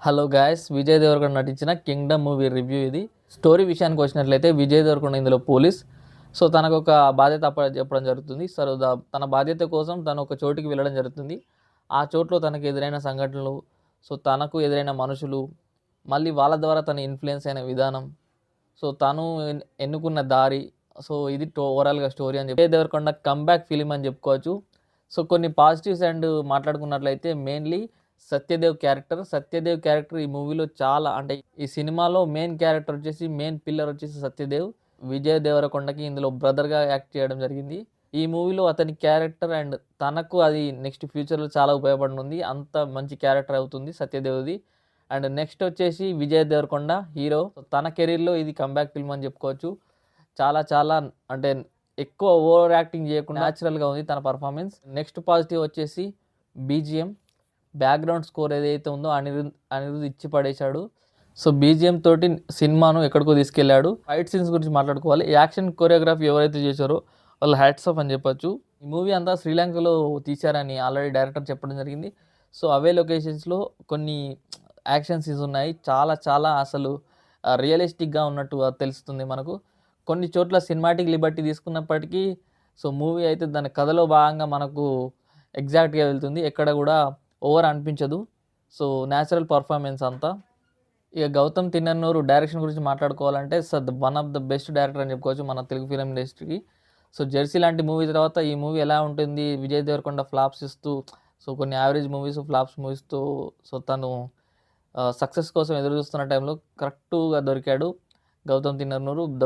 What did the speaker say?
Hello guys, Vijay Devarakonda నటించిన Kingdom movie review ఇది. Story విషయానికి వచ్చినట్లయితే విజయ్ దేవరకొండ ఇందులో పోలీస్. సో తనకు ఒక బాధ్యత చెప్పడం జరుగుతుంది. సో తన బాధ్యత కోసం తను ఒక చోటుకి వెళ్ళడం జరుగుతుంది. ఆ చోట్లో తనకు ఎదురైన సంఘటనలు, సో తనకు ఎదురైన మనుషులు, మళ్ళీ వాళ్ళ ద్వారా తను ఇన్ఫ్లుయెన్స్ అయిన విధానం, సో తను ఎన్నుకున్న దారి, సో ఇది ఓవరాల్గా స్టోరీ అని చెప్పి విజయ్ దేవరకొండ కంబ్యాక్ ఫిలిం అని చెప్పుకోవచ్చు. సో కొన్ని పాజిటివ్స్ అండ్ మాట్లాడుకున్నట్లయితే మెయిన్లీ సత్యదేవ్ క్యారెక్టర్ ఈ మూవీలో చాలా, అంటే ఈ సినిమాలో మెయిన్ క్యారెక్టర్ వచ్చేసి, మెయిన్ పిల్లర్ వచ్చేసి సత్యదేవ్. విజయ్ దేవరకొండకి ఇందులో బ్రదర్గా యాక్ట్ చేయడం జరిగింది. ఈ మూవీలో అతని క్యారెక్టర్ అండ్ తనకు అది నెక్స్ట్ ఫ్యూచర్లో చాలా ఉపయోగపడనుంది. అంత మంచి క్యారెక్టర్ అవుతుంది సత్యదేవ్ది. అండ్ నెక్స్ట్ వచ్చేసి విజయ్ దేవరకొండ హీరో. తన కెరీర్లో ఇది కంబ్యాక్ ఫిల్మ్ అని చెప్పుకోవచ్చు. చాలా చాలా అంటే ఎక్కువ ఓవర్ యాక్టింగ్ చేయకుండా న్యాచురల్గా ఉంది తన పర్ఫార్మెన్స్. నెక్స్ట్ పాజిటివ్ వచ్చేసి బీజిఎం, బ్యాక్గ్రౌండ్ స్కోర్ ఏదైతే ఉందో అనిరుద్ ఇచ్చి పడేశాడు. సో బీజిఎం తోటి సినిమాను ఎక్కడికో తీసుకెళ్లాడు. ఫైట్ సీన్స్ గురించి మాట్లాడుకోవాలి. యాక్షన్ కొరియోగ్రఫీ ఎవరైతే చేశారో వాళ్ళు హ్యాట్స్ ఆఫ్ అని చెప్పొచ్చు. ఈ మూవీ అంతా శ్రీలంకలో తీశారని ఆల్రెడీ డైరెక్టర్ చెప్పడం జరిగింది. సో అవే లొకేషన్స్లో కొన్ని యాక్షన్ సీన్స్ ఉన్నాయి. చాలా చాలా అసలు రియలిస్టిక్గా ఉన్నట్టు తెలుస్తుంది మనకు. కొన్ని చోట్ల సినిమాటిక్ లిబర్టీ తీసుకున్నప్పటికీ సో మూవీ అయితే దాని కథలో భాగంగా మనకు ఎగ్జాక్ట్గా వెళ్తుంది. ఎక్కడ కూడా ఓవర్ అనిపించదు. సో న్యాచురల్ పర్ఫార్మెన్స్ అంతా. ఇక గౌతమ్ తిన్నన్నూరు డైరెక్షన్ గురించి మాట్లాడుకోవాలంటే one of the best director అని చెప్పుకోవచ్చు మన తెలుగు ఫిలిం ఇండస్ట్రీకి. సో జెర్సీ లాంటి మూవీ తర్వాత ఈ మూవీ ఎలా ఉంటుంది, విజయ్ దేవరకొండ ఫ్లాప్స్ ఇస్తూ, సో కొన్ని యావరేజ్ మూవీస్ ఫ్లాప్స్ మూవీస్తో సో తను సక్సెస్ కోసం ఎదురు చూస్తున్న టైంలో కరెక్ట్గా దొరికాడు గౌతమ్ తిన్నన్నూరు.